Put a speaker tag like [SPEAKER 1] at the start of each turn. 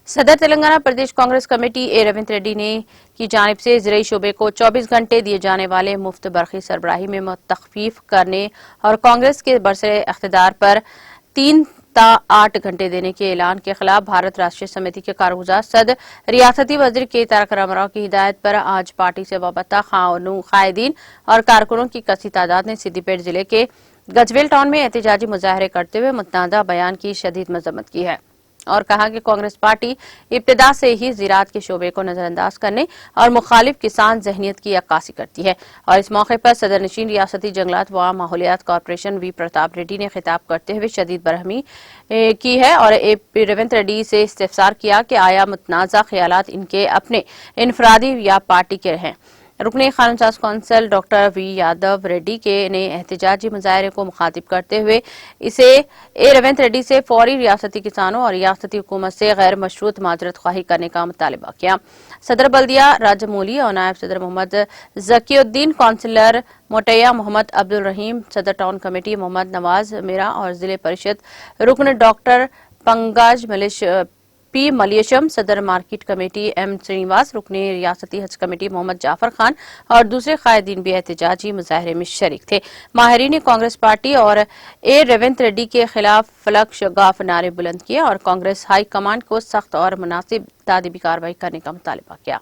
[SPEAKER 1] صدر تلنگانہ پردیش کانگریس کمیٹی اے روینت ریڈی نے کی جانب سے زرعی شعبے کو 24 گھنٹے دیے جانے والے مفت برقی سربراہی میں تخفیف کرنے اور کانگریس کے برسر اقتدار پر 3 تا 8 گھنٹے دینے کے اعلان کے خلاف بھارت راشٹریہ سمیتی کے کارگزار صدر ریاستی وزیر کے تارک راما کی ہدایت پر آج پارٹی سے وابستہ قائدین اور کارکنوں کی کثیر تعداد نے سدی پیٹ ضلع کے گجویل ٹاؤن میں احتجاجی مظاہرے کرتے ہوئے متنازع بیان کی شدید مذمت کی ہے اور کہا کہ کانگریس پارٹی ابتدا سے ہی زراعت کے شعبے کو نظر انداز کرنے اور مخالف کسان ذہنیت کی عکاسی کرتی ہے اور اس موقع پر صدر نشین ریاستی جنگلات و ماحولیات کارپوریشن وی پرتاپ ریڈی نے خطاب کرتے ہوئے شدید برہمی کی ہے اور اے روینت ریڈی سے استفسار کیا کہ آیا متنازع خیالات ان کے اپنے انفرادی یا پارٹی کے ہیں۔ رکن قانون ساز کونسل ڈاکٹر وی یادو ریڈی نے احتجاجی مظاہرے کو مخاطب کرتے ہوئے اے روینت ریڈی سے فوری ریاستی کسانوں اور ریاستی حکومت سے غیر مشروط معذرت خواہی کرنے کا مطالبہ کیا۔ صدر بلدیہ راجمولی اور نائب صدر محمد ذکی الدین، کونسلر موٹیا محمد عبدالرحیم، صدر ٹاؤن کمیٹی محمد نواز میرا اور ضلع پریشد رکن ڈاکٹر پنکج پی ملیشم، صدر مارکیٹ کمیٹی ایم سرینواس، رکن ریاستی حج کمیٹی محمد جعفر خان اور دوسرے قائدین بھی احتجاجی مظاہرے میں شریک تھے۔ ماہرین نے کانگریس پارٹی اور اے روینت ریڈی کے خلاف فلک شگاف نعرے بلند کیے اور کانگریس ہائی کمان کو سخت اور مناسب تادیبی کارروائی کرنے کا مطالبہ کیا۔